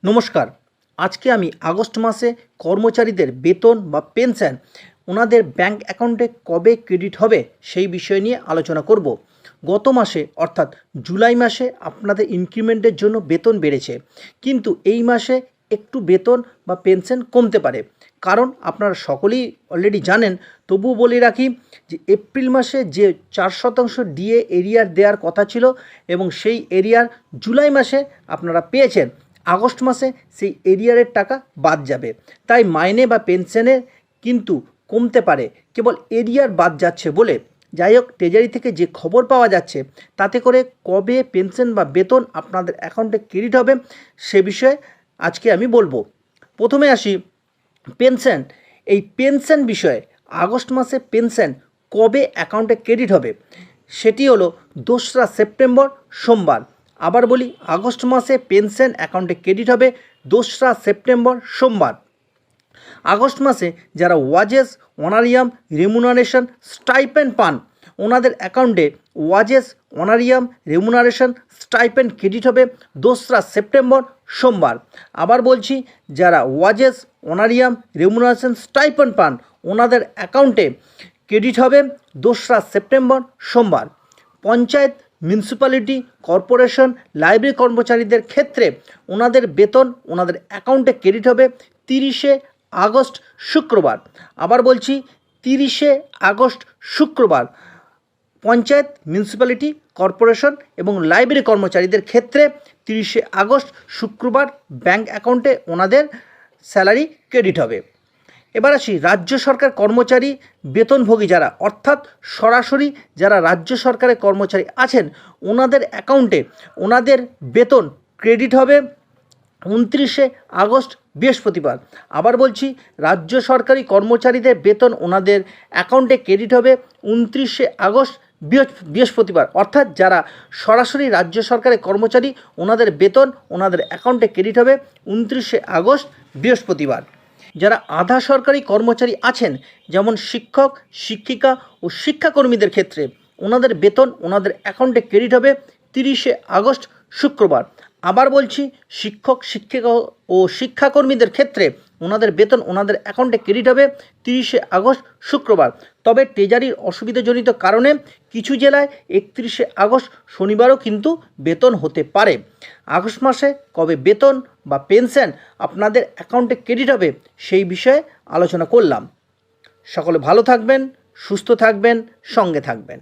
নমস্কার। আজকে আমি আগস্ট মাসে কর্মচারীদের বেতন বা পেনশন ওনাদের ব্যাংক অ্যাকাউন্টে কবে ক্রেডিট হবে সেই বিষয় নিয়ে আলোচনা করব। গত মাসে অর্থাৎ জুলাই মাসে আপনাদের ইনক্রিমেন্টের জন্য বেতন বেড়েছে, কিন্তু এই মাসে একটু বেতন বা পেনশন কমতে পারে। কারণ আপনারা সকলেই অলরেডি জানেন, তবুও বলে রাখি যে এপ্রিল মাসে যে 4% ডিএ এরিয়ার দেওয়ার কথা ছিল এবং সেই এরিয়ার জুলাই মাসে আপনারা পেয়েছেন, আগস্ট মাসে সেই এরিয়ারের টাকা বাদ যাবে। তাই মাইনে বা পেনশনের কিন্তু কমতে পারে কেবল এরিয়ার বাদ যাচ্ছে বলে। যাই হোক, ট্রেজারি থেকে যে খবর পাওয়া যাচ্ছে তাতে করে কবে পেনশন বা বেতন আপনাদের অ্যাকাউন্টে ক্রেডিট হবে সে বিষয়ে আজকে আমি বলবো। প্রথমে আসি পেনশন। এই পেনশন বিষয়ে আগস্ট মাসে পেনশন কবে অ্যাকাউন্টে ক্রেডিট হবে সেটি হলো 2রা সেপ্টেম্বর সোমবার। আবার বলি, আগস্ট মাসে পেনশন অ্যাকাউন্টে ক্রেডিট হবে 2রা সেপ্টেম্বর সোমবার। আগস্ট মাসে যারা ওয়াজেস, অনারিয়াম, রেমুনারেশন, স্টাইপেন্ড পান ওনাদের অ্যাকাউন্টে wedges, honorarium, remuneration, stipend credit হবে 2রা সেপ্টেম্বর সোমবার। আবার বলছি, যারা ওয়াজেস, অনারিয়াম, রেমুনারেশন, স্টাইপেন্ড পান ওনাদের অ্যাকাউন্টে ক্রেডিট হবে 2রা সেপ্টেম্বর সোমবার। পঞ্চায়েত, মিউনিসিপ্যালিটি, কর্পোরেশন, লাইব্রেরি কর্মচারীদের ক্ষেত্রে ওনাদের বেতন ওনাদের অ্যাকাউন্টে ক্রেডিট হবে 30শে আগস্ট শুক্রবার। আবার বলছি, 30শে আগস্ট শুক্রবার পঞ্চায়েত, মিউনিসিপ্যালিটি, কর্পোরেশন এবং লাইব্রেরি কর্মচারীদের ক্ষেত্রে 30শে আগস্ট শুক্রবার ব্যাংক অ্যাকাউন্টে ওনাদের স্যালারি ক্রেডিট হবে। এবার আসি রাজ্য সরকার কর্মচারী বেতনভোগী যারা, অর্থাৎ সরাসরি যারা রাজ্য সরকারের কর্মচারী আছেন ওনাদের অ্যাকাউন্টে ওনাদের বেতন ক্রেডিট হবে 29শে আগস্ট বৃহস্পতিবার। আবার বলছি, রাজ্য সরকারি কর্মচারীদের বেতন ওনাদের অ্যাকাউন্টে ক্রেডিট হবে 29শে আগস্ট বৃহস্পতিবার। অর্থাৎ যারা সরাসরি রাজ্য সরকারের কর্মচারী ওনাদের বেতন ওনাদের অ্যাকাউন্টে ক্রেডিট হবে 29শে আগস্ট বৃহস্পতিবার। যারা আধা সরকারি কর্মচারী আছেন, যেমন শিক্ষক, শিক্ষিকা ও শিক্ষাকর্মীদের ক্ষেত্রে ওনাদের বেতন ওনাদের অ্যাকাউন্টে ক্রেডিট হবে 30শে আগস্ট শুক্রবার। আবার বলছি, শিক্ষক, শিক্ষিকা ও শিক্ষাকর্মীদের ক্ষেত্রে ওনাদের বেতন ওনাদের অ্যাকাউন্টে ক্রেডিট হবে 30শে আগস্ট শুক্রবার। তবে ট্রেজারির অসুবিধাজনিত কারণে কিছু জেলায় 31শে আগস্ট শনিবারও কিন্তু বেতন হতে পারে। আগস্ট মাসে কবে বেতন বা পেনশন আপনাদের অ্যাকাউন্টে ক্রেডিট হবে সেই বিষয়ে আলোচনা করলাম। সকলে ভালো থাকবেন, সুস্থ থাকবেন, সঙ্গে থাকবেন।